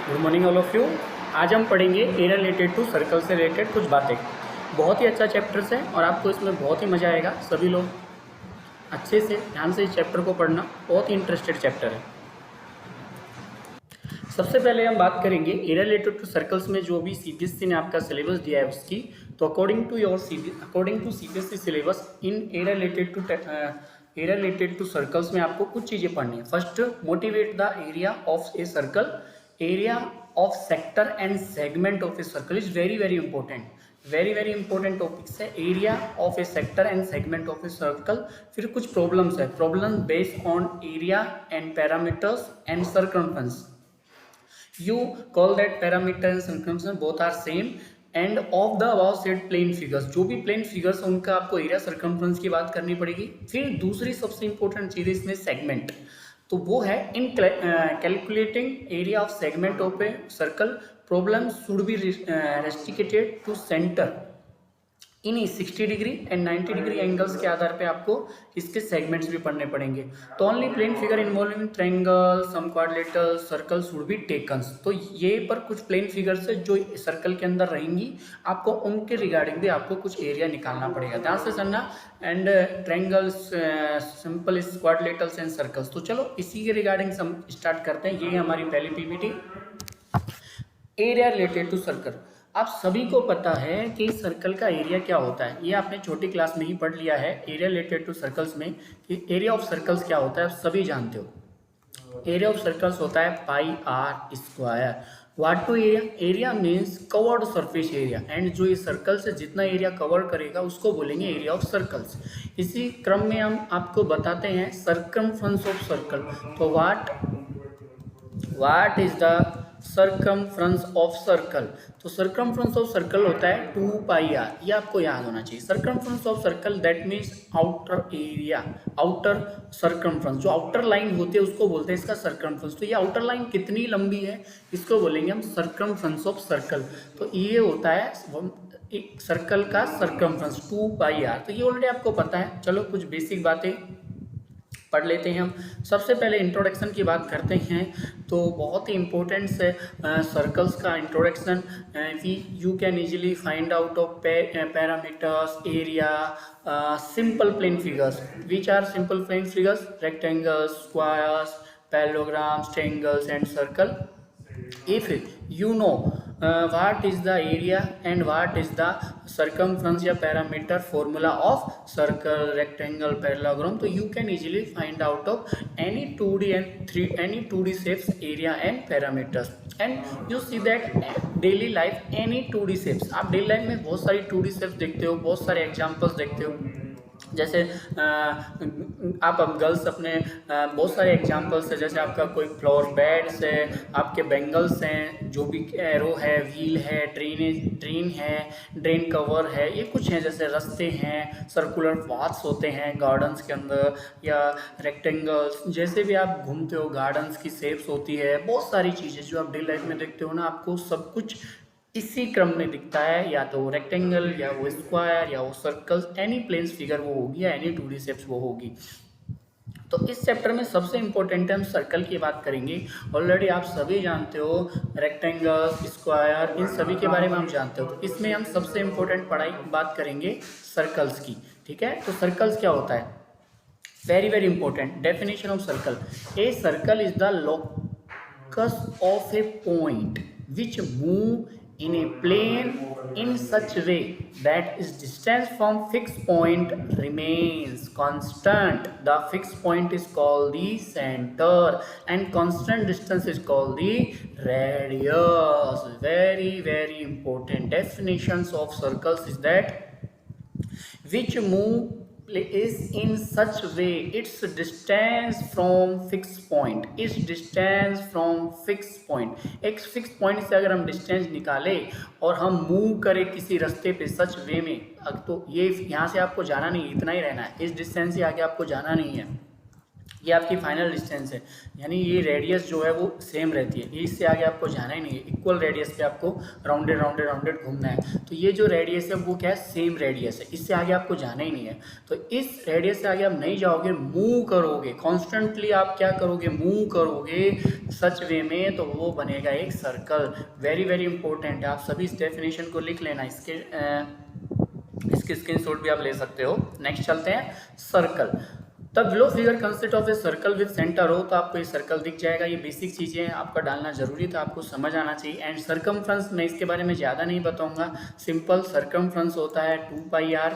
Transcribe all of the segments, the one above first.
Good morning all of you. आज हम पढ़ेंगे एरिया रिलेटेड टू सर्कल से रिलेटेड कुछ बातें। बहुत ही अच्छा चैप्टर्स है और आपको इसमें बहुत ही मज़ा आएगा। सभी लोग अच्छे से ध्यान से इस चैप्टर को पढ़ना, बहुत ही इंटरेस्टेड चैप्टर है। सबसे पहले हम बात करेंगे एरिया रिलेटेड टू सर्कल्स में जो भी सीबीएसई ने आपका सिलेबस दिया है उसकी। तो according to CBSE syllabus in area related to circles में आपको कुछ चीज़ें पढ़नी है। First, motivate the area of a circle. Area of sector and segment of a circle is very very important. Very important topics है area of a sector and segment of a circle. फिर कुछ problems है, problem based on area and parameters and circumference. You call that parameter and circumference both are same and of the above said plane figures। जो भी plane figures उनका आपको area circumference की बात करनी पड़ेगी। फिर दूसरी सबसे इंपॉर्टेंट चीज़ है इसमें सेगमेंट, तो वो है in calculating area of segment of a circle problem should be restricted to center in 60 degree and 90 degree angles के आधार पे आपको इसके सेगमेंट्स भी पढ़ने पड़ेंगे। तो only plane figure involving triangle some quadrilateral circle should be taken. तो ये पर कुछ प्लेन फिगर्स है जो सर्कल के अंदर रहेंगी, आपको उनके रिगार्डिंग भी आपको कुछ एरिया निकालना पड़ेगा, ध्यान से सुनना। And triangles, simple quadrilaterals and circles. तो चलो इसी के रिगार्डिंग हम स्टार्ट करते हैं। ये हमारी पहली PPT, area related to circle. आप सभी को पता है कि सर्कल का एरिया क्या होता है, ये आपने छोटी क्लास में ही पढ़ लिया है एरिया रिलेटेड टू सर्कल्स में कि एरिया ऑफ सर्कल्स क्या होता है, आप सभी जानते हो। एरिया ऑफ सर्कल्स होता है pi R square. What to area? Area means covered surface area, and जो ये सर्कल से जितना एरिया कवर करेगा उसको बोलेंगे एरिया ऑफ सर्कल्स। इसी क्रम में हम आपको बताते हैं सर्कमफ्रेंस ऑफ सर्कल। तो what is the circumference of circle? तो सर्कमफ्रेंस ऑफ सर्कल होता है 2 पाई आर, ये आपको याद होना चाहिए। Circumference of circle that means outer area, outer circumference, जो आउटर लाइन होती है उसको बोलते हैं इसका सर्कमफ्रेंस। तो ये आउटर लाइन कितनी लंबी है इसको बोलेंगे हम सर्कमफ्रेंस ऑफ सर्कल। तो ये होता है सर्कल का सर्कमफ्रेंस 2 पाई आर। तो ये ऑलरेडी आपको पता है। चलो कुछ बेसिक बातें पढ़ लेते हैं हम। सबसे पहले इंट्रोडक्शन की बात करते हैं, तो बहुत ही इंपॉर्टेंट है सर्कल्स का introduction. You can easily find out of parameters, area, simple plane figures. Which are simple plane figures? Rectangles, squares, parallelograms, triangles and circle. If you know what is the area and what is the circumference या parameter formula of circle, rectangle, parallelogram, तो you can easily find out of any 2D and any 2D shapes area and parameters। and you see that daily life any 2D shapes, आप daily life में बहुत सारी 2D shapes देखते हो, बहुत सारे examples देखते हो। जैसे आप अब गर्ल्स अपने बहुत सारे एग्जांपल्स है, जैसे आपका कोई फ्लोर बेड्स है, आपके बेंगल्स हैं, जो भी एरो है, व्हील है, ट्रेन है, ड्रेन कवर है, ये कुछ हैं। जैसे रास्ते हैं, सर्कुलर पाथ्स होते हैं गार्डन्स के अंदर, या रेक्टेंगल्स, जैसे भी आप घूमते हो गार्डन्स की शेप्स होती है। बहुत सारी चीज़ें जो आप डेली लाइफ में देखते हो ना, आपको सब कुछ इसी क्रम में दिखता है, या तो रेक्टेंगल या वो स्क्वायर या वो सर्कल्स, एनी प्लेन्स फिगर वो होगी या एनी 2D शेप्स वो होगी। तो इस चैप्टर में सबसे इंपॉर्टेंट है हम सर्कल की बात करेंगे। ऑलरेडी आप सभी जानते हो रेक्टेंगल, स्क्वायर, इन सभी के बारे में हम जानते हो। तो इसमें हम सबसे इंपॉर्टेंट बात करेंगे सर्कल्स की, ठीक है। तो सर्कल्स क्या होता है? Very important definition of circle. A circle is the locus of A point which move in a plane in such way that its distance from fixed point remains constant. The fixed point is called the center and constant distance is called the radius. Very important definitions of circles is that which move is in such way its distance from fixed point, its distance from fixed point। एक fix point से अगर हम distance निकाले और हम move करें किसी रास्ते पे सच वे में, तो ये यहाँ से आपको जाना नहीं, इतना ही रहना है, इस डिस्टेंस से आगे आपको जाना नहीं है। ये आपकी फाइनल डिस्टेंस है, यानी ये रेडियस जो है वो सेम रहती है, इससे आगे आपको जाना ही नहीं है, इक्वल रेडियस पे आपको राउंडेड राउंडेड राउंडेड घूमना है। तो ये जो रेडियस है वो क्या है, सेम रेडियस है, इससे आगे आपको जाना ही नहीं है। तो इस रेडियस से आगे आप नहीं जाओगे, मूव करोगे कॉन्स्टेंटली, आप क्या करोगे, मूव करोगे सच वे में, तो वो बनेगा एक सर्कल। वेरी वेरी इंपॉर्टेंट है, आप सभी इस डेफिनेशन को लिख लेना, इसके स्क्रीनशॉट भी आप ले सकते हो। नेक्स्ट चलते हैं, circle. The below figure consist of a circle with centre हो, तो आपको ये सर्कल दिख जाएगा। ये बेसिक चीज़ें आपका डालना जरूरी था, आपको समझ आना चाहिए। एंड सर्कमफ्रेंस, मैं इसके बारे में ज़्यादा नहीं बताऊंगा, सिंपल सर्कमफ्रेंस होता है 2πr।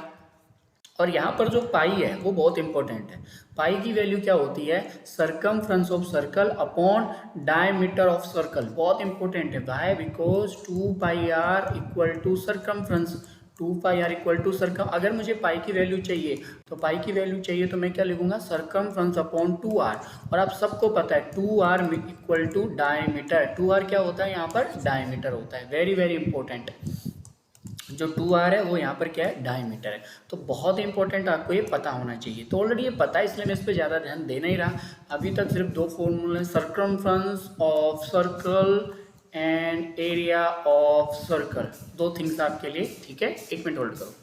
और यहाँ पर जो पाई है वो बहुत इंपॉर्टेंट है। पाई की वैल्यू क्या होती है, circumference of circle upon diameter of circle, बहुत इंपॉर्टेंट है भाई, because 2πr equal to circumference, 2πr equal to circum. अगर मुझे पाई की वैल्यू चाहिए, तो पाई की वैल्यू चाहिए तो मैं क्या लिखूंगा, सरकमफ्रेंस अपॉन 2r। और आप सबको पता है 2r equal to diameter, 2r क्या होता है यहाँ पर, डायमीटर होता है। वेरी वेरी इंपॉर्टेंट, जो 2r है वो यहाँ पर क्या है, डायमीटर है। तो बहुत इंपॉर्टेंट, आपको ये पता होना चाहिए। तो ऑलरेडी ये पता है, इसलिए मैं इस पर ज़्यादा ध्यान दे नहीं रहा। अभी तक सिर्फ दो फॉर्मूले, circumference of circle and area of circle, दो थिंग्स आपके लिए, ठीक है। एक मिनट होल्ड करो।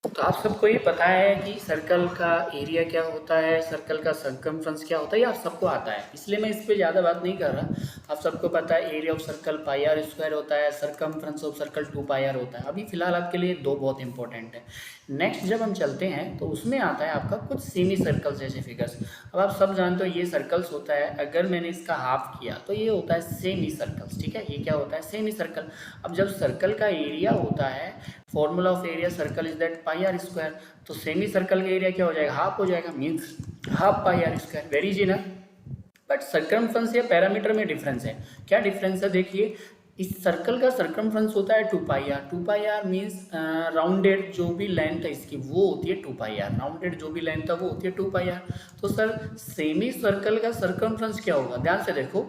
तो आप सबको ये पता है कि सर्कल का एरिया क्या होता है, सर्कल का सर्कमफ्रेंस क्या होता है, ये आप सबको आता है, इसलिए मैं इस पर ज़्यादा बात नहीं कर रहा। आप सबको पता है एरिया ऑफ सर्कल πr² होता है, सर्कमफ्रेंस ऑफ सर्कल 2πr होता है। अभी फिलहाल आपके लिए दो बहुत इंपॉर्टेंट है। नेक्स्ट जब हम चलते हैं तो उसमें आता है आपका कुछ सेमी सर्कल्स जैसे फिगर्स। अब आप सब जानते हो ये सर्कल्स होता है, अगर मैंने इसका हाफ किया तो ये होता है सेमी सर्कल्स, ठीक है। ये क्या होता है, सेमी सर्कल। अब जब सर्कल का एरिया होता है, formula of area circle is that πr², तो सेमी सर्कल का एरिया क्या हो जाएगा, हाफ हो जाएगा, means half πr², very easy ना। बट सर्कमफ्रेंस या पैरामीटर में डिफरेंस है। क्या डिफरेंस है, देखिए, इस सर्कल का सर्कमफ्रेंस होता है 2πr, 2πr मीन्स राउंडेड जो भी लेंथ है इसकी वो होती है 2πr, राउंडेड जो भी लेंथ है वो होती है 2πr। तो सर सेमी सर्कल का सर्कमफ्रेंस क्या होगा, ध्यान से देखो,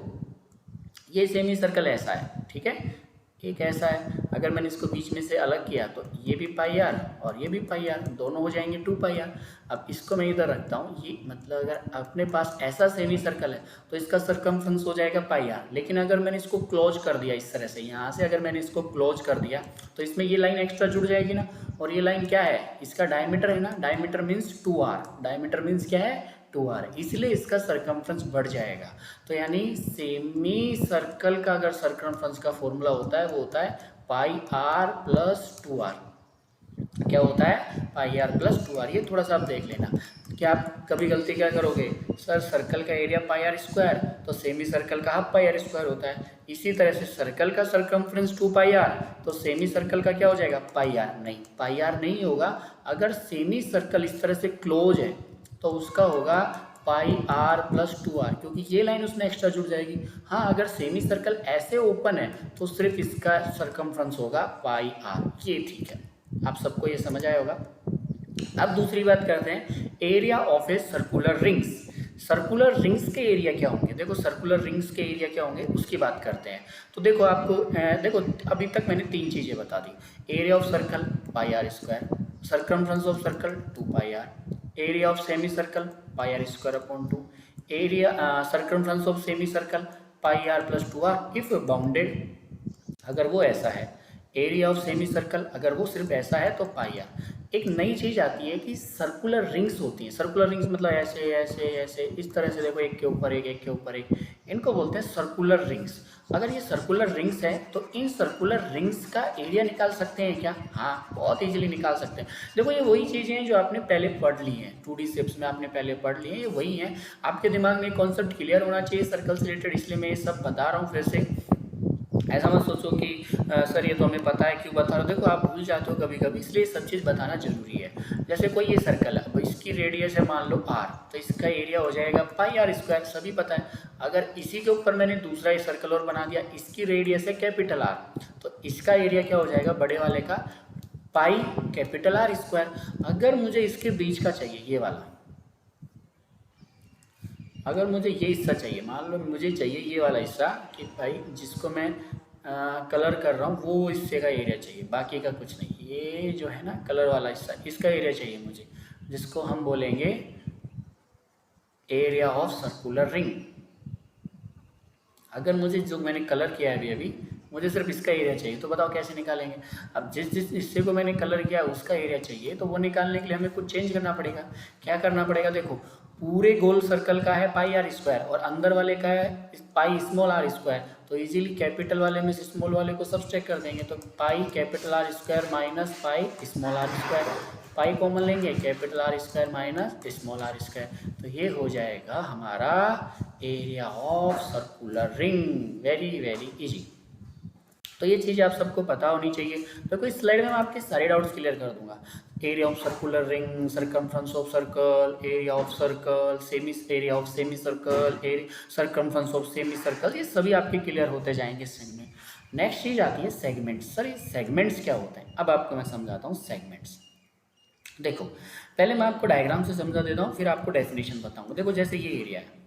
ये सेमी सर्कल ऐसा है, ठीक है, एक ऐसा है। अगर मैंने इसको बीच में से अलग किया तो ये भी πr और ये भी πr, दोनों हो जाएंगे 2πr। अब इसको मैं इधर रखता हूँ, ये मतलब अगर अपने पास ऐसा सेमी सर्कल है तो इसका सर्कमफ्रेंस हो जाएगा πr। लेकिन अगर मैंने इसको क्लोज कर दिया इस तरह से, यहाँ से अगर मैंने इसको क्लोज कर दिया तो इसमें ये लाइन एक्स्ट्रा जुड़ जाएगी ना, और ये लाइन क्या है, इसका डायमीटर है ना, diameter means 2r, diameter means क्या है, 2r, इसलिए इसका सर्कमफ्रेंस बढ़ जाएगा। तो यानी सेमी सर्कल का अगर सर्कमफ्रेंस का फॉर्मूला होता है वो होता है πr + 2r। क्या होता है, πr + 2r। ये थोड़ा सा आप देख लेना। क्या आप कभी गलती क्या करोगे, सर सर्कल का एरिया πr², तो सेमी सर्कल का हाफ πr² होता है। इसी तरह से सर्कल का सर्कमफ्रेंस 2πr, तो सेमी सर्कल का क्या हो जाएगा, πr। नहीं, πr नहीं होगा। अगर सेमी सर्कल इस तरह से क्लोज है तो उसका होगा πr + 2r, क्योंकि ये लाइन उसमें एक्स्ट्रा जुड़ जाएगी। हाँ, अगर सेमी सर्कल ऐसे ओपन है तो सिर्फ इसका सर्कमफ्रेंस होगा πr, ये ठीक है, आप सबको ये समझ आया होगा। अब दूसरी बात करते हैं, area of a circular rings. Circular rings के एरिया क्या होंगे, देखो सर्कुलर रिंग्स के एरिया क्या होंगे उसकी बात करते हैं। तो देखो आपको देखो अभी तक मैंने तीन चीज़ें बता दी, area of circle πr², circumference of circle 2πr, area of semi circle πr²/2, area circumference of semi circle πr + 2r if bounded, अगर वो ऐसा है। एरिया ऑफ सेमी सर्कल अगर वो सिर्फ ऐसा है तो πr। एक नई चीज़ आती है कि सर्कुलर रिंग्स होती हैं। सर्कुलर रिंग्स मतलब ऐसे ऐसे ऐसे इस तरह से, देखो एक के ऊपर एक, एक के ऊपर एक, इनको बोलते हैं सर्कुलर रिंग्स। अगर ये सर्कुलर रिंग्स है तो इन सर्कुलर रिंग्स का एरिया निकाल सकते हैं क्या, हाँ बहुत इजीली निकाल सकते हैं। देखो ये वही चीज़ें हैं जो आपने पहले पढ़ ली हैं, 2D शेप्स में आपने पहले पढ़ ली हैं, ये वही हैं। आपके दिमाग में कॉन्सेप्ट क्लियर होना चाहिए सर्कल से रिलेटेड, इसलिए मैं ये सब बता रहा हूँ फिर से। ऐसा मत सोचो कि सर ये तो हमें पता है, क्यों बता रहे हो। देखो आप भूल जाते हो कभी कभी, इसलिए सब चीज़ बताना जरूरी है। जैसे कोई ये सर्कल है, अब इसकी रेडियस है मान लो r, तो इसका एरिया हो जाएगा πr², सभी पता है। अगर इसी के ऊपर मैंने दूसरा ये सर्कल और बना दिया, इसकी रेडियस है कैपिटल R, तो इसका एरिया क्या हो जाएगा, बड़े वाले का πR²। अगर मुझे इसके बीच का चाहिए ये वाला, अगर मुझे ये हिस्सा चाहिए, मान लो मुझे चाहिए ये वाला हिस्सा, कि भाई जिसको मैं कलर कर रहा हूँ वो हिस्से का एरिया चाहिए, बाकी का कुछ नहीं। ये जो है ना कलर वाला हिस्सा, इसका एरिया चाहिए मुझे, जिसको हम बोलेंगे एरिया ऑफ सर्कुलर रिंग। अगर मुझे जो मैंने कलर किया है अभी अभी, मुझे सिर्फ इसका एरिया चाहिए, तो बताओ कैसे निकालेंगे। अब जिस जिस हिस्से को मैंने कलर किया उसका एरिया चाहिए, तो वो निकालने के लिए हमें कुछ चेंज करना पड़ेगा। क्या करना पड़ेगा, देखो पूरे गोल सर्कल का है पाई आर स्क्वायर और अंदर वाले का है पाई स्मॉल आर स्क्वायर, तो इजीली कैपिटल वाले में से स्मॉल वाले को सब्सट्रैक्ट कर देंगे, तो pi capital R square minus pi small R square, pi common लेंगे capital R square minus small R square, तो ये हो जाएगा हमारा area of circular ring. Very very easy. तो ये चीज़ आप सबको पता होनी चाहिए। तो कोई स्लाइड में मैं आपके सारे डाउट्स क्लियर कर दूंगा। Area of circular ring, circumference of circle, area of circle, area of semi circle, circumference of semi circle, ये सभी आपके क्लियर होते जाएंगे सेगमेंट। नेक्स्ट चीज आती है सेगमेंट्स। सर ये सेगमेंट्स क्या होते हैं, अब आपको मैं समझाता हूँ सेगमेंट्स। देखो पहले मैं आपको डायग्राम से समझा देता हूँ, फिर आपको डेफिनेशन बताऊँगा। देखो जैसे ये एरिया है,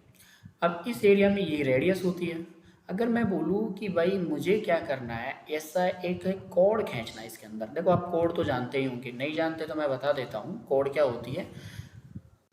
अब इस एरिया में ये रेडियस होती है। अगर मैं बोलूँ कि भाई मुझे क्या करना है, ऐसा एक कोड खींचना है इसके अंदर। देखो आप कोड तो जानते ही होंगे, नहीं जानते तो मैं बता देता हूँ कोड क्या होती है।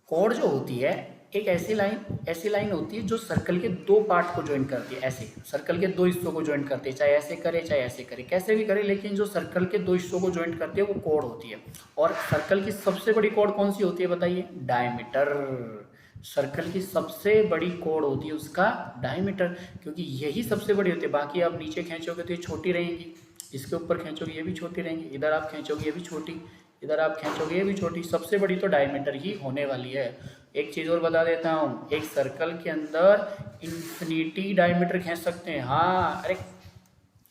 कोड जो होती है एक ऐसी लाइन होती है जो सर्कल के दो पार्ट को ज्वाइन करती है। ऐसे सर्कल के दो हिस्सों को ज्वाइन करती है, चाहे ऐसे करे चाहे ऐसे करे, कैसे भी करे, लेकिन जो सर्कल के दो हिस्सों को ज्वाइन करती है वो कोड होती है। और सर्कल की सबसे बड़ी कोड कौन सी होती है बताइए, डायमीटर। सर्कल की सबसे बड़ी कोड होती है उसका डायमीटर, क्योंकि यही सबसे बड़ी होती है। बाकी आप नीचे खींचोगे तो ये छोटी रहेंगी, इसके ऊपर खींचोगे ये भी छोटी रहेंगी, इधर आप खींचोगे ये भी छोटी, इधर आप खींचोगे ये भी छोटी, सबसे बड़ी तो डायमीटर ही होने वाली है। एक चीज़ और बता देता हूँ, एक सर्कल के अंदर इन्फिनिटी डायमीटर खींच सकते हैं। हाँ अरे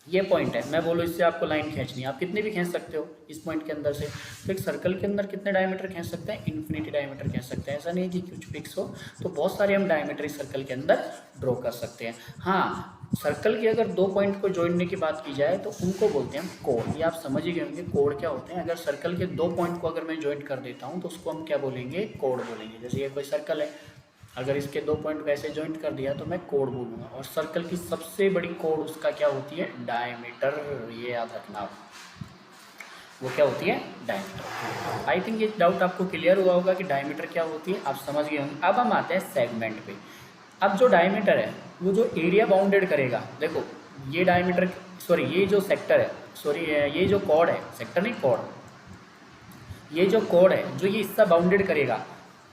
ये पॉइंट है, मैं बोलो इससे आपको लाइन खींचनी है, आप कितने भी खींच सकते हो इस पॉइंट के अंदर से। तो एक सर्कल के अंदर कितने डायमीटर खींच सकते हैं, इन्फिनिटी डायमीटर खींच सकते हैं। ऐसा नहीं कि कुछ फिक्स हो, तो बहुत सारे हम डायमीटर इस सर्कल के अंदर ड्रॉ कर सकते हैं। हाँ सर्कल के अगर दो पॉइंट को जोड़ने की बात की जाए तो उनको बोलते हैं हम कोड। ये आप समझ ही गए होंगे कोड क्या होते हैं। अगर सर्कल के दो पॉइंट को अगर मैं ज्वाइन कर देता हूँ तो उसको हम क्या बोलेंगे, कोड बोलेंगे। जैसे ये कोई सर्कल है, अगर इसके दो पॉइंट वैसे ज्वाइंट कर दिया तो मैं कोड बोलूँगा। और सर्कल की सबसे बड़ी कोड उसका क्या होती है, डायमीटर। ये याद रखना आप, वो क्या होती है, डायमीटर। आई थिंक ये डाउट आपको क्लियर हुआ होगा कि डायमीटर क्या होती है, आप समझ गए होंगे। अब हम आते हैं सेगमेंट पे। अब जो डायमीटर है वो जो एरिया बाउंडेड करेगा, देखो ये डायमीटर सॉरी ये जो सेक्टर है, सॉरी ये जो कोड है, सेक्टर नहीं कोड, ये जो कोड है जो ये हिस्सा बाउंडेड करेगा,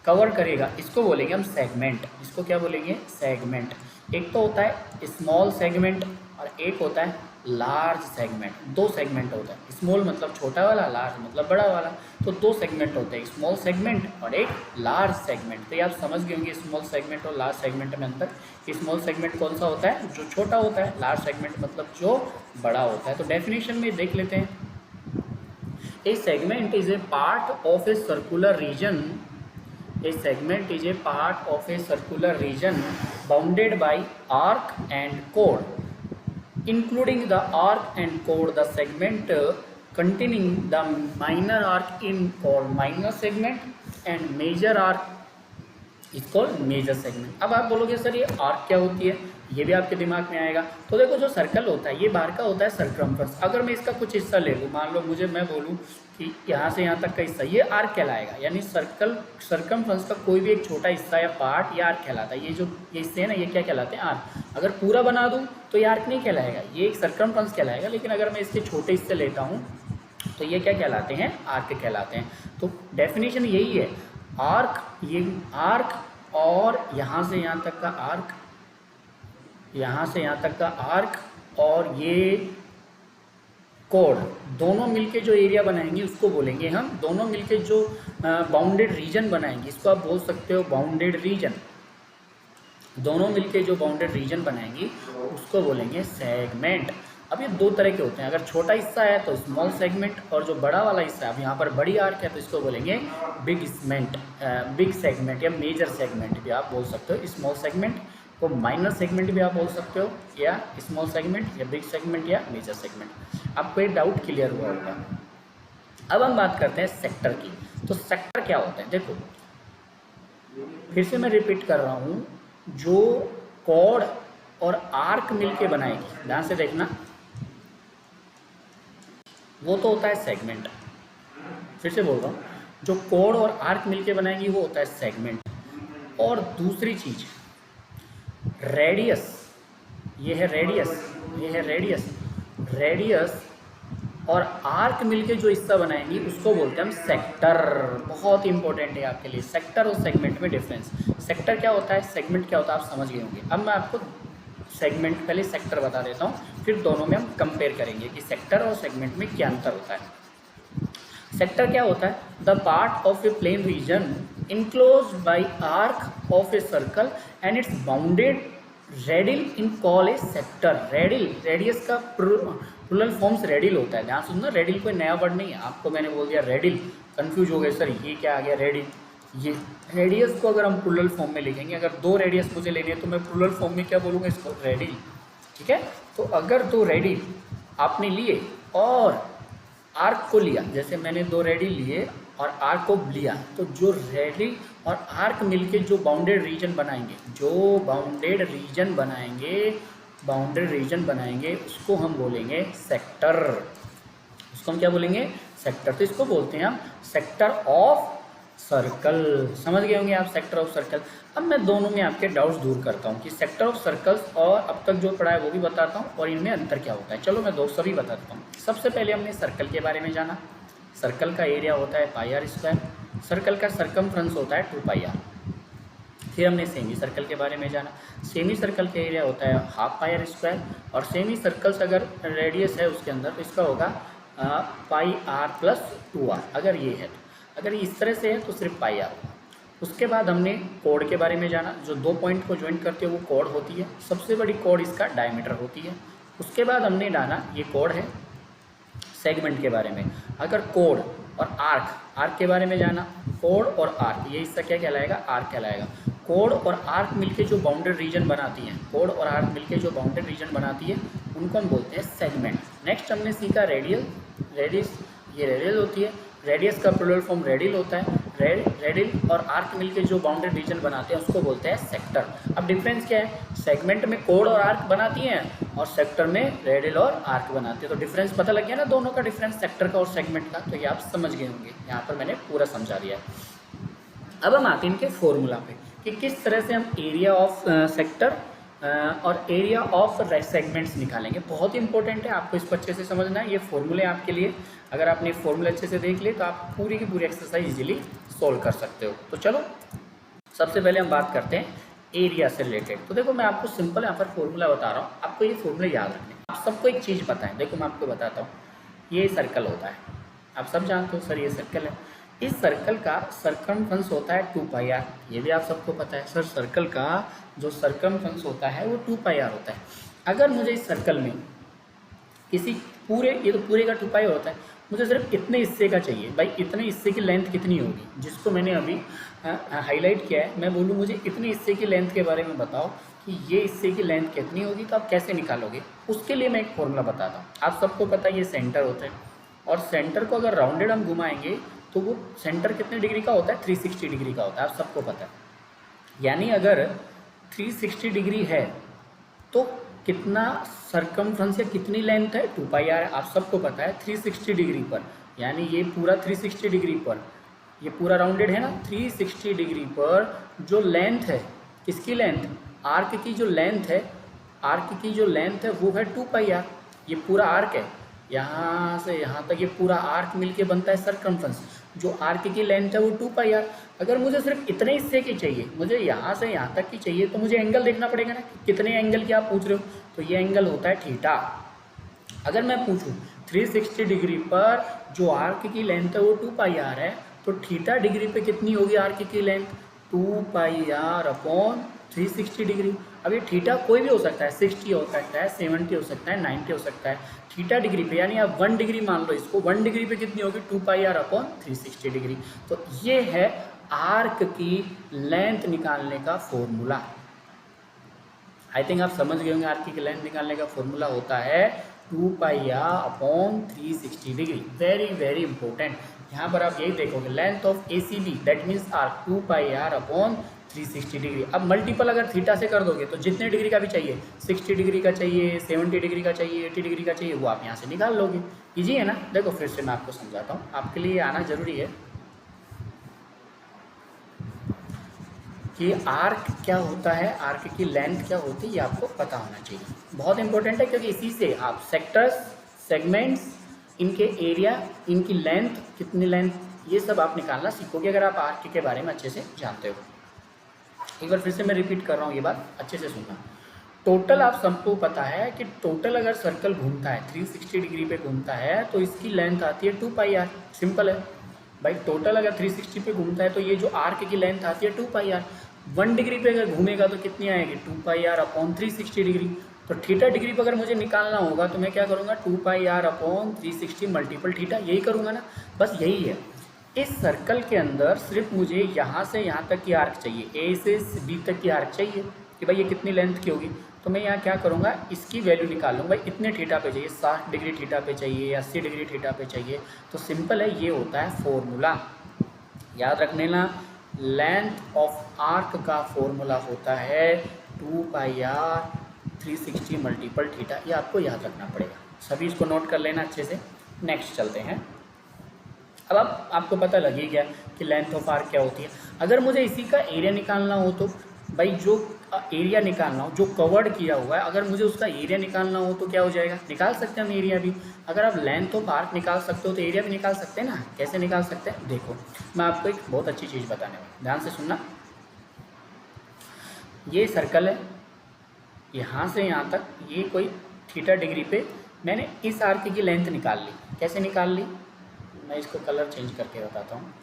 कवर करेगा, इसको बोलेंगे हम सेगमेंट। इसको क्या बोलेंगे, सेगमेंट। एक तो होता है स्मॉल सेगमेंट और एक होता है लार्ज सेगमेंट। दो सेगमेंट होता है, स्मॉल मतलब छोटा वाला, लार्ज मतलब बड़ा वाला। तो दो सेगमेंट होते हैं, स्मॉल सेगमेंट और एक लार्ज सेगमेंट। तो ये आप समझ गए होंगे स्मॉल सेगमेंट और लार्ज सेगमेंट में अंतर। स्मॉल सेगमेंट कौन सा होता है, जो छोटा होता है, लार्ज सेगमेंट मतलब जो बड़ा होता है। तो डेफिनेशन में देख लेते हैं। A segment is a part of a circular region. A segment is a part of a circular region bounded by arc and chord. Including the arc and chord, the segment containing the minor arc in called minor segment and major arc is called major segment. अब आप बोलोगे sir ये arc क्या होती है, ये भी आपके दिमाग में आएगा। तो देखो जो सर्कल होता है ये बाहर का होता है सर्कमफ्रेंस। अगर मैं इसका कुछ हिस्सा ले लूँ, मान लो मैं बोलूँ कि यहाँ से यहाँ तक का हिस्सा ये आर्क कहलाएगा, यानी सर्कमफ्रेंस का कोई भी एक छोटा हिस्सा या पार्ट ये आर्क कहलाता है। ये जो ये हिस्से है ना, ये क्या कहलाते हैं, आर्क। अगर पूरा बना दूँ तो ये आर्क नहीं कहलाएगा, ये एक सर्कमफ्रेंस कहलाएगा। लेकिन अगर मैं इसके छोटे हिस्से लेता हूँ तो ये क्या कहलाते हैं, आर्क कहलाते हैं। तो डेफिनेशन यही है, आर्क, ये आर्क और यहाँ से यहाँ तक का आर्क, यहाँ से यहाँ तक का आर्क और ये कोड, दोनों मिलके जो एरिया बनाएंगे उसको बोलेंगे हम, दोनों मिलके जो बाउंडेड रीजन बनाएंगे इसको आप बोल सकते हो बाउंडेड रीजन। दोनों मिलके जो बाउंडेड रीजन बनाएंगी उसको बोलेंगे सेगमेंट। अब ये दो तरह के होते हैं, अगर छोटा हिस्सा है तो स्मॉल सेगमेंट, और जो बड़ा वाला हिस्सा है, अब यहाँ पर बड़ी आर्क है तो इसको बोलेंगे बिग सेगमेंट या मेजर सेगमेंट भी आप बोल सकते हो। स्मॉल सेगमेंट को माइनर सेगमेंट भी आप बोल सकते हो, या स्मॉल सेगमेंट या बिग सेगमेंट या मेजर सेगमेंट। आपको ये डाउट क्लियर हुआ होगा। अब हम बात करते हैं सेक्टर की। तो सेक्टर क्या होता है, देखो फिर से मैं रिपीट कर रहा हूँ, जो कॉर्ड और आर्क मिलके बनाएगी, ध्यान से देखना, वो तो होता है सेगमेंट। फिर से बोल रहा हूँ, जो कोड और आर्क मिलके बनाएगी वो होता है सेगमेंट। और दूसरी चीज रेडियस, ये है रेडियस, ये है रेडियस, रेडियस और आर्क मिलके जो हिस्सा बनाएंगी उसको बोलते हैं हम सेक्टर। बहुत इंपॉर्टेंट है आपके लिए सेक्टर और सेगमेंट में डिफरेंस। सेक्टर क्या होता है, सेगमेंट क्या होता है, आप समझ गए होंगे। अब मैं आपको सेगमेंट, पहले सेक्टर बता देता हूँ, फिर दोनों में हम कंपेयर करेंगे कि सेक्टर और सेगमेंट में क्या अंतर होता है। सेक्टर क्या होता है, the part of A plain region enclose by arc of a circle and it's bounded radial in call A sector. Radial, radius का प्लूरल फॉर्म्स रेडिल होता है, ध्यान सुनना, रेडिल कोई नया वर्ड नहीं है, आपको मैंने बोल दिया रेडिल, कंफ्यूज हो गए सर ये क्या आ गया रेडिल। ये रेडियस को अगर हम प्लूरल फॉर्म में लिखेंगे, अगर 2 रेडियस मुझे लेनी है तो मैं प्लूरल फॉर्म में क्या बोलूँगा, इसको रेडिल, ठीक है। तो अगर 2 रेडिल आपने लिए और आर्क को लिया, जैसे मैंने 2 रेडिल लिए और आर्क को लिया, तो जो रेडिल और आर्क मिलके जो बाउंडेड रीजन बनाएंगे, जो बाउंडेड रीजन बनाएंगे, बाउंडेड रीजन बनाएंगे उसको हम बोलेंगे सेक्टर। उसको हम क्या बोलेंगे, सेक्टर। तो इसको बोलते हैं हम सेक्टर ऑफ सर्कल। समझ गए होंगे आप सेक्टर ऑफ सर्कल। अब मैं दोनों में आपके डाउट्स दूर करता हूँ कि सेक्टर ऑफ सर्कल्स और अब तक जो पढ़ा है वो भी बताता हूँ और इनमें अंतर क्या होता है। चलो मैं 2 सभी बताता हूँ। सबसे पहले हमने सर्कल के बारे में जाना। सर्कल का एरिया होता है पाई आर स्क्वायर, सर्कल का सरकमफ्रेंस होता है 2 पाई आर। फिर हमने सेमी सर्कल के बारे में जाना। सेमी सर्कल का एरिया होता है हाफ पाई आर स्क्वायर और सेमी सर्कल्स अगर रेडियस है उसके अंदर तो इसका होगा पाई आर प्लस 2r। अगर ये है तो, अगर इस तरह से है तो सिर्फ पाई आर होगा। उसके बाद हमने कोड के बारे में जाना, जो 2 पॉइंट को ज्वाइन करती है वो कोड होती है, सबसे बड़ी कोड इसका डायमीटर होती है। उसके बाद हमने जाना, ये कोड है, सेगमेंट के बारे में। अगर कोड और आर्क, आर्क के बारे में जाना, कोड और आर्क, ये हिस्सा क्या कहलाएगा, आर्क कहलाएगा। कोड और आर्क मिलके जो बाउंडेड रीजन बनाती हैं, कोड और आर्क मिलके जो बाउंडेड रीजन बनाती है उनको हम बोलते हैं सेगमेंट। नेक्स्ट हमने सीखा रेडियल, रेडियस, ये रेडियल होती है, रेडियस का प्लूरल फॉर्म रेडिल होता है। रेडिल और आर्क मिलके जो बाउंडेड रीजन बनाते हैं उसको बोलते हैं सेक्टर। अब डिफरेंस क्या है, सेगमेंट में कोड और आर्क बनाती हैं और सेक्टर में रेडिल और आर्क बनाती है। तो डिफरेंस पता लग गया ना दोनों का, डिफरेंस सेक्टर का और सेगमेंट का। तो ये आप समझ गए होंगे, यहाँ पर मैंने पूरा समझा दिया है। अब हम आते हैं इनके फॉर्मूला पे कि किस तरह से हम एरिया ऑफ सेक्टर और एरिया ऑफ सेगमेंट्स निकालेंगे। बहुत इंपॉर्टेंट है, आपको इसको अच्छे से समझना है। ये फॉर्मूले आपके लिए, अगर आपने फॉर्मूले अच्छे से देख लिए तो आप पूरी की पूरी एक्सरसाइज इजीली सोल्व कर सकते हो। तो चलो सबसे पहले हम बात करते हैं एरिया से रिलेटेड। तो देखो मैं आपको सिंपल यहाँ पर फॉर्मूला बता रहा हूँ, आपको ये फॉर्मूला याद रखने। आप सबको एक चीज़ पता है, देखो मैं आपको बताता हूँ, ये सर्कल होता है, आप सब जानते हो सर ये सर्कल है। इस सर्कल का सरकमफ्रेंस होता है 2 पाई आर, ये भी आप सबको पता है सर। सर्कल का जो सरकमफ्रेंस होता है वो 2 पाई आर होता है। अगर मुझे इस सर्कल में किसी पूरे, ये तो पूरे का 2 पाई होता है, मुझे सिर्फ इतने हिस्से का चाहिए, भाई इतने हिस्से की लेंथ कितनी होगी, जिसको मैंने अभी हाईलाइट किया है। मैं बोलूँ मुझे इतने हिस्से की लेंथ के बारे में बताओ कि ये हिस्से की लेंथ कितनी होगी, तो आप कैसे निकालोगे, उसके लिए मैं एक फॉर्मूला बताता हूँ। आप सबको पता है ये सेंटर होता है और सेंटर को अगर राउंडेड हम घुमाएंगे तो वो सेंटर कितने डिग्री का होता है, 360 डिग्री का होता है, आप सबको पता है। यानी अगर 360 डिग्री है तो कितना सरकमफ्रेंस या कितनी लेंथ है, 2 पाई आर, आप सबको पता है 360 डिग्री पर। यानी ये पूरा 360 डिग्री पर, ये पूरा राउंडेड है ना, 360 डिग्री पर जो लेंथ है, किसकी लेंथ, आर्क की जो लेंथ है, आर्क की जो लेंथ है वो है 2 पाई आर। ये पूरा आर्क है, यहाँ से यहाँ तक ये पूरा आर्क मिलके बनता है सरकमफ्रेंस। जो आर्क की लेंथ है वो 2 पाई आर। अगर मुझे सिर्फ इतने हिस्से की चाहिए, मुझे यहाँ से यहाँ तक की चाहिए, तो मुझे एंगल देखना पड़ेगा ना, कितने एंगल की आप पूछ रहे हो। तो ये एंगल होता है थीटा। अगर मैं पूछूँ 360 डिग्री पर जो आर्क की लेंथ है वो 2 पाई आर है, तो थीटा डिग्री पे कितनी होगी आर्क की length, 2 pi are upon 360 degree. अब ये थीटा कोई भी हो सकता है, 60 हो सकता है, 70 हो सकता है, 90 हो सकता है। थीटा डिग्री पे यानी आप 1 डिग्री मान लो इसको, 1 डिग्री पे कितनी होगी, 2 पाई आर अपॉन 360 डिग्री। तो ये है आर्क की लेंथ निकालने का फॉर्मूला। आई थिंक आप समझ गए होंगे, आर्क की लेंथ निकालने का फॉर्मूला होता है 2 pi are upon 360 degree. Very very important. यहाँ पर आप यही देखोगे, length of A C B that means arc 2 pi are upon 360 degree. अब मल्टीपल अगर थीटा से कर दोगे तो जितने डिग्री का भी चाहिए, 60 डिग्री का चाहिए, 70 डिग्री का चाहिए, 80 डिग्री का चाहिए, वो आप यहाँ से निकाल लोगे। ईजी है ना। देखो फिर से मैं आपको समझाता हूँ, आपके लिए आना जरूरी है। कि आर्क क्या होता है, आर्क की लेंथ क्या होती है, ये आपको पता होना चाहिए। बहुत इंपॉर्टेंट है क्योंकि इसी से आप सेक्टर्स, सेगमेंट्स, इनके एरिया, इनकी लेंथ, कितनी लेंथ, ये सब आप निकालना सीखोगे अगर आप आर्क के बारे में अच्छे से जानते हो। एक बार फिर से मैं रिपीट कर रहा हूँ, ये बात अच्छे से सुनना। टोटल आप सबको पता है कि टोटल अगर सर्कल घूमता है 360 डिग्री पे घूमता है तो इसकी लेंथ आती है 2 पाई आर। सिंपल है भाई, टोटल अगर 360 पे घूमता है तो ये जो आर्क की लेंथ आती है 2 पाई आर। 1 डिग्री पे अगर घूमेगा तो कितनी आएगी, 2 पाई आर अपॉन 360 डिग्री। तो थीटा डिग्री पे अगर मुझे निकालना होगा तो मैं क्या करूँगा, 2 pi are upon 360 multiple theta, यही करूँगा ना, बस यही है। इस सर्कल के अंदर सिर्फ मुझे यहाँ से यहाँ तक की आर्क चाहिए, ए से बी तक की आर्क चाहिए कि भाई ये कितनी लेंथ की होगी। तो मैं यहाँ क्या करूँगा, इसकी वैल्यू निकाल लूँगा, भाई इतने थीटा पे चाहिए, 60 डिग्री थीटा पे चाहिए, 80 डिग्री थीटा पे चाहिए। तो सिंपल है, ये होता है फॉर्मूला, याद रख लेना। लेंथ ऑफ आर्क का फॉर्मूला होता है 2 पाई आर 360 मल्टीपल थीटा, ये आपको याद रखना पड़ेगा। सभी इसको नोट कर लेना अच्छे से। नेक्स्ट चलते हैं। अब आपको पता लग ही गया कि लेंथ ऑफ आर्क क्या होती है। अगर मुझे इसी का एरिया निकालना हो तो भाई जो एरिया निकालना हो, जो कवर्ड किया हुआ है, अगर मुझे उसका एरिया निकालना हो तो क्या हो जाएगा, निकाल सकते हैं हम एरिया भी। अगर आप लेंथ ऑफ आर्क निकाल सकते हो तो एरिया भी निकाल सकते हैं ना। कैसे निकाल सकते हैं, देखो मैं आपको एक बहुत अच्छी चीज़ बताने वाला, ध्यान से सुनना। ये सर्कल है, यहाँ से यहाँ तक, ये कोई थीटा डिग्री पे मैंने इस आर्क की लेंथ निकाल ली। कैसे निकाल ली, मैं इसको कलर चेंज करके बताता हूँ।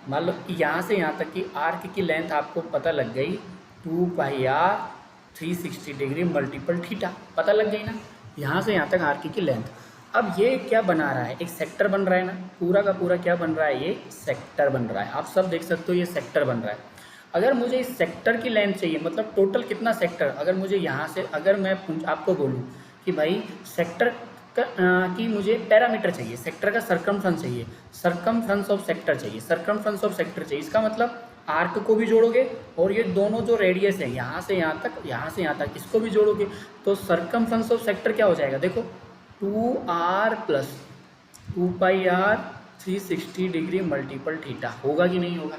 मान लो यहाँ से यहाँ तक की आर्क की लेंथ आपको पता लग गई 2 pi r 360 degree multiple theta, पता लग गई ना। यहाँ से यहाँ तक आर्क की लेंथ। अब ये क्या बना रहा है, एक सेक्टर बन रहा है ना, पूरा का पूरा क्या बन रहा है, ये सेक्टर बन रहा है। आप सब देख सकते हो ये सेक्टर बन रहा है। अगर मुझे इस सेक्टर की लेंथ चाहिए, मतलब टोटल कितना सेक्टर, अगर मुझे यहाँ से, अगर मैं आपको बोलूँ कि भाई सेक्टर की मुझे पैरामीटर चाहिए, सेक्टर का सरकमफ्रेंस चाहिए, सरकमफ्रेंस ऑफ सेक्टर चाहिए, सरकमफ्रेंस ऑफ सेक्टर चाहिए, इसका मतलब आर्क को भी जोड़ोगे और ये दोनों जो रेडियस है यहाँ से यहाँ तक, यहाँ से यहाँ तक, इसको भी जोड़ोगे तो सरकमफ्रेंस ऑफ सेक्टर क्या हो जाएगा, देखो 2r plus 2 pi r 360 degree multiple theta, होगा कि नहीं होगा।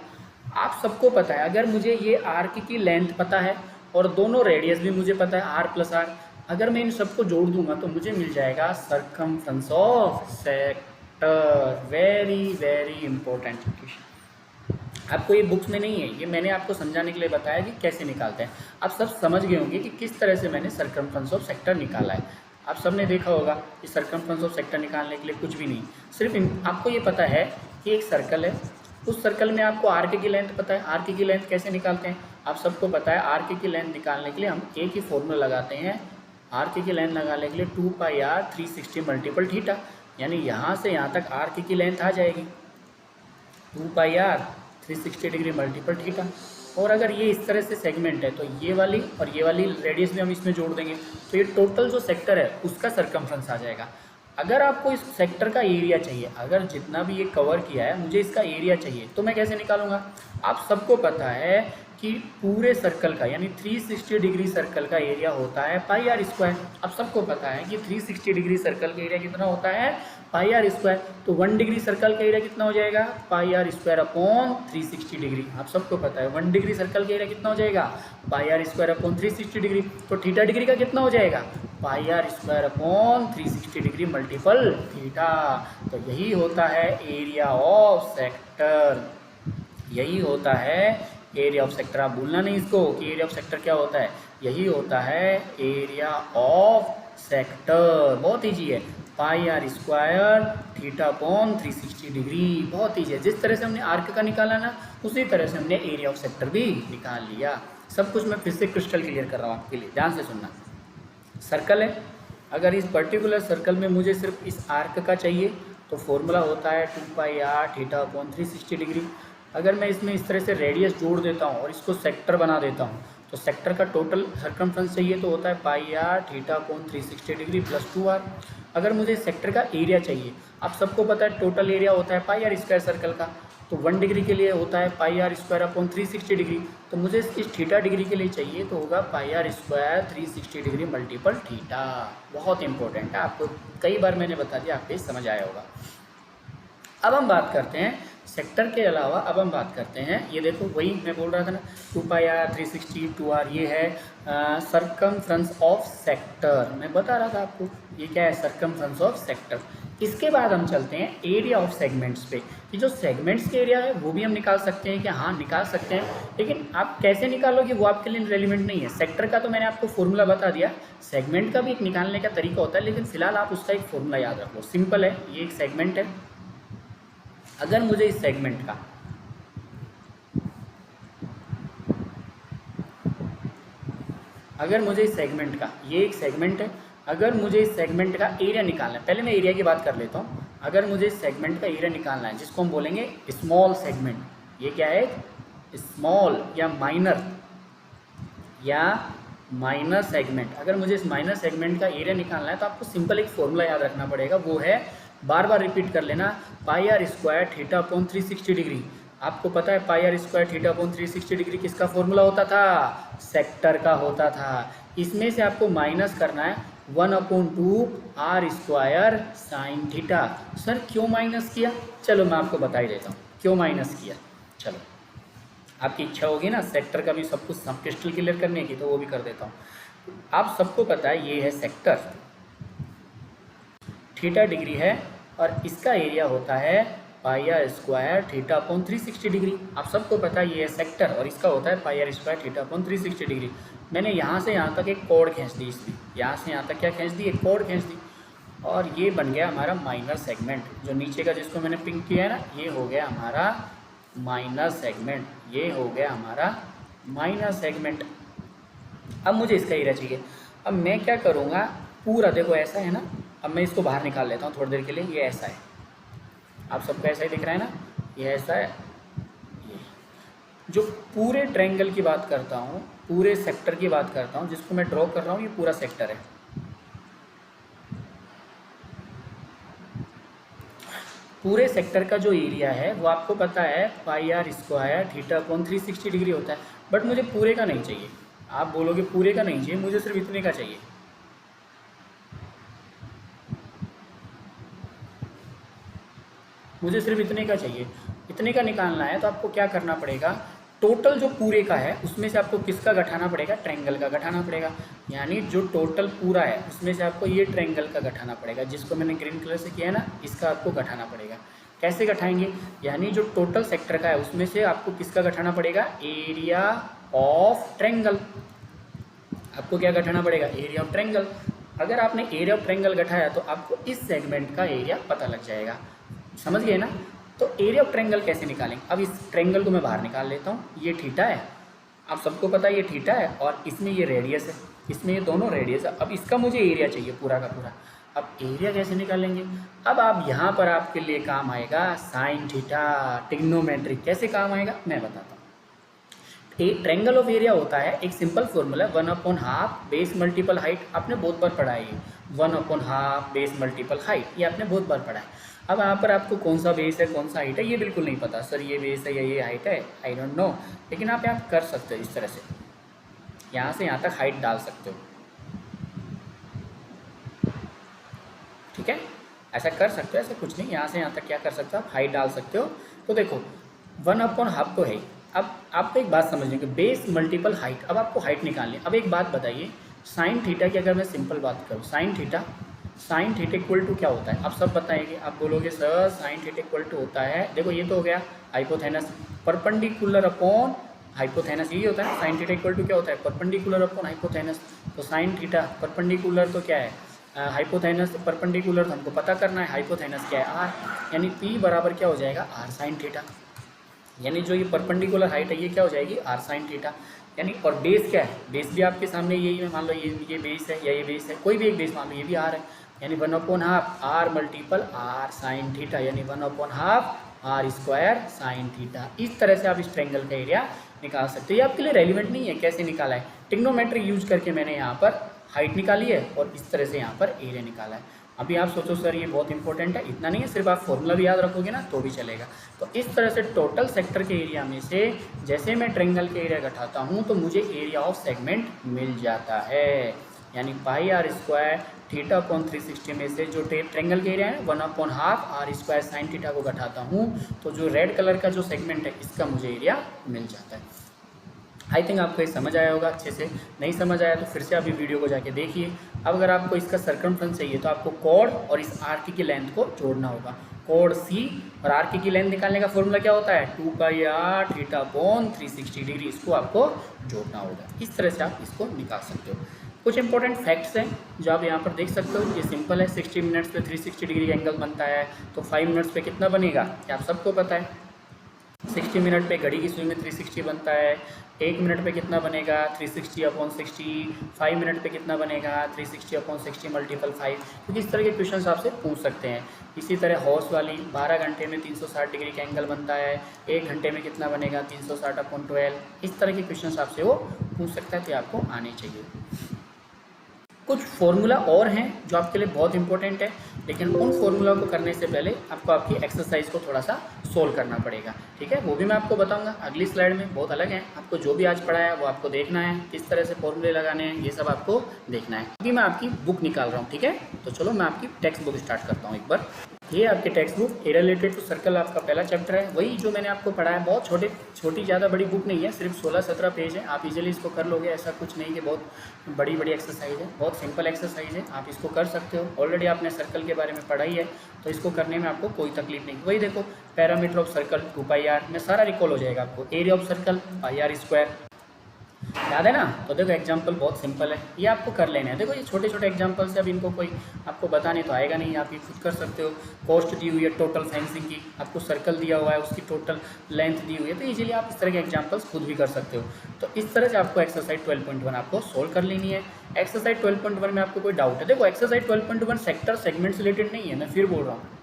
आप सबको पता है, अगर मुझे ये आर्क की लेंथ पता है और दोनों रेडियस भी मुझे पता है आर प्लस आर, अगर मैं इन सबको जोड़ दूंगा तो मुझे मिल जाएगा circumference of sector. Very very important question. आपको ये बुक्स में नहीं है, ये मैंने आपको समझाने के लिए बताया कि कैसे निकालते हैं। आप सब समझ गए होंगे कि किस तरह से मैंने सरकमफ्रेंस ऑफ सेक्टर निकाला है। आप सब ने देखा होगा कि सरकमफ्रेंस ऑफ सेक्टर निकालने के लिए कुछ भी नहीं, सिर्फ आपको ये पता है कि एक सर्कल है, उस सर्कल में आपको आर्क की लेंथ पता है। आर्क की लेंथ कैसे निकालते हैं, आप सबको पता है। आर्क की लेंथ निकालने के लिए हम एक ही फॉर्मूला लगाते हैं, आर्क की लेंथ लगाने के लिए 2 पाई आर 360 मल्टीपल थीटा, यानी यहाँ से यहाँ तक आर्क की लेंथ आ जाएगी 2 pi r 360 degree multiple theta. और अगर ये इस तरह से सेगमेंट है तो ये वाली और ये वाली रेडियस भी हम इसमें जोड़ देंगे तो ये टोटल जो सेक्टर है उसका सरकमफ्रेंस आ जाएगा। अगर आपको इस सेक्टर का एरिया चाहिए, अगर जितना भी ये कवर किया है मुझे इसका एरिया चाहिए, तो मैं कैसे निकालूंगा। आप सबको पता है कि पूरे सर्कल का यानी 360 डिग्री सर्कल का एरिया होता है पाई आर स्क्वायर। आप सबको पता है कि 360 डिग्री सर्कल का एरिया कितना होता है, पाई आर स्क्वायर। तो 1 डिग्री सर्कल का एरिया कितना हो जाएगा, pi R square upon 360 degree. आप सबको पता है 1 डिग्री सर्कल का एरिया कितना हो जाएगा, pi R square upon 360 degree. तो थीटा डिग्री का कितना हो जाएगा, pi R square upon 360 degree multiple theta. तो यही होता है एरिया ऑफ सेक्टर, यही होता है एरिया ऑफ सेक्टर। आप भूलना नहीं इसको कि एरिया ऑफ सेक्टर क्या होता है, यही होता है एरिया ऑफ सेक्टर। बहुत ईजी है, pi R square theta upon 360 degree, बहुत ईजी है। जिस तरह से हमने आर्क का निकाला ना, उसी तरह से हमने एरिया ऑफ सेक्टर भी निकाल लिया। सब कुछ मैं फिर से क्रिस्टल क्लियर कर रहा हूँ आपके लिए, ध्यान से सुनना। सर्कल है, अगर इस पर्टिकुलर सर्कल में मुझे सिर्फ इस आर्क का चाहिए तो फॉर्मूला होता है 2 pi R theta upon 360 degree. अगर मैं इसमें इस तरह से रेडियस जोड़ देता हूँ और इसको सेक्टर बना देता हूँ तो सेक्टर का टोटल सरकमफ्रेंस चाहिए तो होता है pi R theta upon 360 degree plus 2r। अगर मुझे सेक्टर का एरिया चाहिए, आप सबको पता है टोटल एरिया होता है पाई आर स्क्वायर सर्कल का, तो 1 डिग्री के लिए होता है pi R square upon 360 degree. तो मुझे इस थीटा डिग्री के लिए चाहिए तो होगा pi R square 360 degree multiple theta. बहुत इंपॉर्टेंट है, आपको कई बार मैंने बता दिया, आपको समझ आया होगा। अब हम बात करते हैं सेक्टर के अलावा अब हम बात करते हैं, ये देखो वही मैं बोल रहा था ना, 2πr 360 2r, ये है सर्कमफ्रेंस ऑफ सेक्टर। मैं बता रहा था आपको ये क्या है, सर्कमफ्रेंस ऑफ सेक्टर। इसके बाद हम चलते हैं एरिया ऑफ सेगमेंट्स पे, कि जो सेगमेंट्स के एरिया है वो भी हम निकाल सकते हैं, कि हाँ निकाल सकते हैं, लेकिन आप कैसे निकालोगे वो आपके लिए रेलिवेंट नहीं है। सेक्टर का तो मैंने आपको फॉर्मूला बता दिया, सेगमेंट का भी एक निकालने का तरीका होता है, लेकिन फिलहाल आप उसका एक फॉर्मूला याद रखो, सिंपल है। ये एक सेगमेंट है, अगर मुझे इस सेगमेंट का ये एक सेगमेंट है, अगर मुझे इस सेगमेंट का एरिया निकालना है, पहले मैं एरिया की बात कर लेता हूँ। अगर मुझे इस सेगमेंट का एरिया निकालना है, जिसको हम बोलेंगे स्मॉल सेगमेंट, ये क्या है, स्मॉल या माइनर सेगमेंट। अगर मुझे इस माइनर सेगमेंट का एरिया निकालना है तो आपको सिंपल एक फॉर्मूला याद रखना पड़ेगा, वो है, बार बार रिपीट कर लेना, πr² थीटा अपॉन 360 डिग्री। आपको पता है πr² थीटा अपॉन 360 डिग्री किसका फॉर्मूला होता था, सेक्टर का होता था। इसमें से आपको माइनस करना है 1/2 r² साइन थीटा। सर क्यों माइनस किया, चलो मैं आपको बता ही देता हूँ क्यों माइनस किया। चलो आपकी इच्छा होगी ना सेक्टर का भी सब कुछ क्रिस्टल क्लियर करने की, तो वो भी कर देता हूँ। आप सबको पता है ये है सेक्टर, थीटा डिग्री है, और इसका एरिया होता है πr² थीटा अपॉन 360 डिग्री। आप सबको पता है ये है सेक्टर, और इसका होता है πr² थीटा अपॉन 360 डिग्री। मैंने यहाँ से यहाँ तक एक कोड खींच दी, इसमें यहाँ से यहाँ तक क्या खींच दी, एक कोड खींच दी, और ये बन गया हमारा माइनर सेगमेंट। जो नीचे का जिसको मैंने पिंक किया है ना, ये हो गया हमारा माइनर सेगमेंट, ये हो गया हमारा माइनर सेगमेंट। अब मुझे इसका एरिया चाहिए। अब मैं क्या करूँगा, पूरा देखो ऐसा है ना, अब मैं इसको बाहर निकाल लेता हूँ थोड़ी देर के लिए। ये ऐसा है, आप सबको ऐसा ही दिख रहा है ना, ये ऐसा है। ये जो पूरे ट्रायंगल की बात करता हूँ, पूरे सेक्टर की बात करता हूँ, जिसको मैं ड्रॉ कर रहा हूँ, ये पूरा सेक्टर है। पूरे सेक्टर का जो एरिया है वो आपको पता है πr² थीटा अपॉन 360 डिग्री होता है, बट मुझे पूरे का नहीं चाहिए। आप बोलोगे पूरे का नहीं चाहिए, मुझे सिर्फ इतने का चाहिए। मुझे सिर्फ इतने का चाहिए। इतने का निकालना है तो आपको क्या करना पड़ेगा, टोटल जो पूरे का है उसमें से आपको किसका घटाना पड़ेगा, ट्रायंगल का घटाना पड़ेगा। यानी जो टोटल पूरा है उसमें से आपको ये ट्रायंगल का घटाना पड़ेगा, जिसको मैंने ग्रीन कलर से किया है ना, इसका आपको घटाना पड़ेगा। कैसे घटाएंगे, यानी जो टोटल सेक्टर का है उसमें से आपको किसका घटाना पड़ेगा, एरिया ऑफ ट्रायंगल। आपको क्या घटाना पड़ेगा, एरिया ऑफ ट्रायंगल। अगर आपने एरिया ऑफ ट्रायंगल घटाया तो आपको इस सेगमेंट का एरिया पता लग जाएगा। समझ गए ना। तो एरिया ऑफ ट्रायंगल कैसे निकालेंगे, अब इस ट्रायंगल को मैं बाहर निकाल लेता हूँ। ये थीटा है, आप सबको पता है ये थीटा है, और इसमें ये रेडियस है, इसमें ये दोनों रेडियस है। अब इसका मुझे एरिया चाहिए पूरा का पूरा। अब एरिया कैसे निकालेंगे, अब आप यहाँ पर आपके लिए काम आएगा साइन थीटा, ट्रिग्नोमेट्री। कैसे काम आएगा मैं बताता हूँ। ट्रायंगल ऑफ एरिया होता है एक simple formula, 1/2 base multiple height. आपने बहुत बार पढ़ा है, 1/2 बेस मल्टीपल हाइट, ये आपने बहुत बार पढ़ा है। अब यहाँ पर आपको कौन सा बेस है कौन सा हाइट है ये बिल्कुल नहीं पता, सर ये बेस है या ये हाइट है, आई डोंट नो। लेकिन आप यहाँ कर सकते हो इस तरह से, यहाँ से यहाँ तक हाइट डाल सकते हो, ठीक है, ऐसा कर सकते हो। ऐसा कुछ नहीं, यहाँ से यहाँ तक क्या कर सकते हो आप, हाइट डाल सकते हो। तो देखो 1/2 तो है। अब आपको एक बात समझने की, बेस मल्टीपल हाइट। अब आपको हाइट निकालनी है। अब एक बात बताइए, साइन थीटा की अगर मैं सिंपल बात करूँ, साइन थीटा इक्वल टू क्या होता है, आप सब बताएंगे। आप बोलोगे sir sine theta equal to होता है, देखो ये तो हो गया हाइपोथेनस परपेंडिकुलर अपॉन हाइपोथेनस, यही होता है। साइन थीटा इक्वल टू क्या होता है, परपेंडिकुलर अपॉन हाइपोथेनस। तो साइन थीटा परपेंडिकुलर तो क्या है, हाइपोथेनस परपेंडिकुलर, तो हमको पता करना है हाइपोथेनस क्या है, आर, यानी पी बराबर क्या हो जाएगा, आर साइन थीटा। यानी जो ये परपेंडिकुलर हाइट है ये क्या हो जाएगी, आर साइन थीटा। यानी और बेस क्या है, बेस भी आपके सामने यही है, मान लो ये बेस है या ये बेस है, कोई भी एक बेस मान लो, ये भी आर है। यानी 1/2 r multiple r sine theta, यानी 1/2 r² साइन थीटा। इस तरह से आप इस ट्रायंगल का एरिया निकाल सकते हो। ये आपके लिए रेलिवेंट नहीं है कैसे निकाला है, ट्रिग्नोमेट्री यूज करके मैंने यहाँ पर हाइट निकाली है और इस तरह से यहाँ पर एरिया निकाला है। अभी आप सोचो सर ये बहुत इंपॉर्टेंट है, इतना नहीं है, सिर्फ आप फॉर्मूला भी याद रखोगे ना तो भी चलेगा। तो इस तरह से टोटल सेक्टर के एरिया में से जैसे मैं ट्रायंगल के एरिया घटाता हूँ तो मुझे एरिया ऑफ सेगमेंट मिल जाता है। यानी पाई आर स्क्वायर थीटा अपॉन 360 में से जो ट्रेंगल का एरिया है 1/2 आर स्क्वायर साइन थीटा को घटाता हूँ तो जो रेड कलर का जो सेगमेंट है इसका मुझे एरिया मिल जाता है। आई थिंक आपको ये समझ आया होगा अच्छे से। नहीं समझ आया तो फिर से आप ये वीडियो को जाके देखिए। अब अगर आपको इसका सर्कमफ्रेंस चाहिए तो आपको कॉर्ड और इस आर्क की लेंथ को जोड़ना होगा। कॉर्ड सी और आर्क की लेंथ निकालने का फॉर्मूला क्या होता है 2πr थीटा अपॉन 360 डिग्री, इसको आपको जोड़ना होगा। इस तरह से आप इसको निकाल सकते हो। कुछ इंपॉर्टेंट फैक्ट्स हैं जो आप यहाँ पर देख सकते हो। ये सिंपल है, 60 मिनट्स पे 360 डिग्री एंगल बनता है तो 5 मिनट्स पे कितना बनेगा ये आप सबको पता है। 60 मिनट पे घड़ी की सुई में 360 बनता है। 1 मिनट पे कितना बनेगा 360 अपॉन 60। 5 मिनट पे कितना बनेगा 360 अपॉन 60 मल्टीपल 5। तो इस तरह के क्वेश्चन आपसे पूछ सकते हैं। इसी तरह हॉर्स वाली 12 घंटे में 360 डिग्री का एंगल बनता है, 1 घंटे में कितना बनेगा 360 अपॉन 12। इस तरह के क्वेश्चन आपसे वो पूछ सकता है तो आपको आने चाहिए। कुछ फॉर्मूला और हैं जो आपके लिए बहुत इंपॉर्टेंट है, लेकिन उन फॉर्मूला को करने से पहले आपको आपकी एक्सरसाइज को थोड़ा सा सोल्व करना पड़ेगा, ठीक है। वो भी मैं आपको बताऊंगा अगली स्लाइड में, बहुत अलग है। आपको जो भी आज पढ़ाया है वो आपको देखना है, किस तरह से फॉर्मूले लगाने हैं ये सब आपको देखना है। अभी मैं आपकी बुक निकाल रहा हूँ, ठीक है। तो चलो मैं आपकी टेक्स्ट बुक स्टार्ट करता हूँ एक बार। ये आपकी text book a related to circle आपका पहला चैप्टर है, वही जो मैंने आपको पढ़ाया। बहुत छोटी ज़्यादा बड़ी बुक नहीं है, सिर्फ 16-17 पेज है। आप इजीली इसको कर लोगे, ऐसा कुछ नहीं कि बहुत बड़ी एक्सरसाइज है, बहुत सिंपल एक्सरसाइज है, आप इसको कर सकते हो। ऑलरेडी आपने सर्कल के बारे में पढ़ाई है तो इसको करने में आपको कोई तकलीफ नहीं। वही देखो पैरामीटर ऑफ सर्कल 2πr में सारा रिकॉल हो जाएगा आपको। Area of circle πr square, याद है ना। तो देखो एग्जाम्पल बहुत सिंपल है, ये आपको कर लेना है। देखो ये छोटे छोटे एग्जाम्पल्स है, अब इनको कोई आपको बताने तो आएगा नहीं, आप ये खुद कर सकते हो। कॉस्ट दी हुई है टोटल फेंसिंग की, आपको सर्कल दिया हुआ है उसकी टोटल लेंथ दी हुई है, तो इजीली आप इस तरह के एग्जाम्पल्स खुद भी कर सकते हो। तो इस तरह से आपको एक्सरसाइज 12.1 आपको सोल्व कर लेनी है। एक्सरसाइज 12.1 में आपको कोई डाउट है, देखो एक्सरसाइज 12.1 सेक्टर सेगमेंट से रिलेटेड नहीं है, मैं फिर बोल रहा हूँ।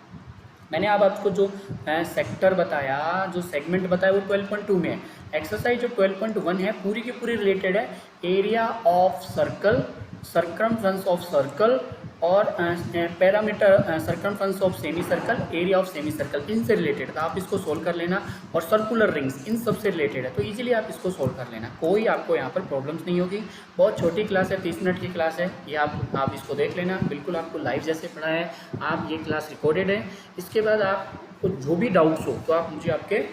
मैंने अब आपको जो सेक्टर बताया, जो सेगमेंट बताया वो 12.2 में है। एक्सरसाइज जो 12.1 है पूरी की पूरी रिलेटेड है area of circle, circumference of circle और parameter circumference of semi circle, area of semi circle, इनसे रिलेटेड है। तो आप इसको सोल्व कर लेना। और सर्कुलर रिंग्स इन सब से रिलेटेड है, तो इजीली आप इसको सोल्व कर लेना, कोई आपको यहाँ पर प्रॉब्लम्स नहीं होगी। बहुत छोटी क्लास है, 30 मिनट की क्लास है, ये आप इसको देख लेना। बिल्कुल आपको लाइव जैसे पढ़ा है, आप ये क्लास रिकॉर्डेड है। इसके बाद आपको जो भी डाउट्स हो तो आप मुझे आपके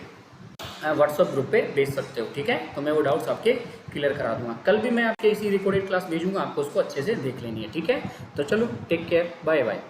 व्हाट्सअप ग्रुप पे भेज सकते हो, ठीक है। तो मैं वो डाउट्स आपके क्लियर करा दूंगा। कल भी मैं आपके इसी रिकॉर्डेड क्लास भेजूंगा, आपको उसको अच्छे से देख लेनी है, ठीक है। तो चलो टेक केयर, बाय बाय।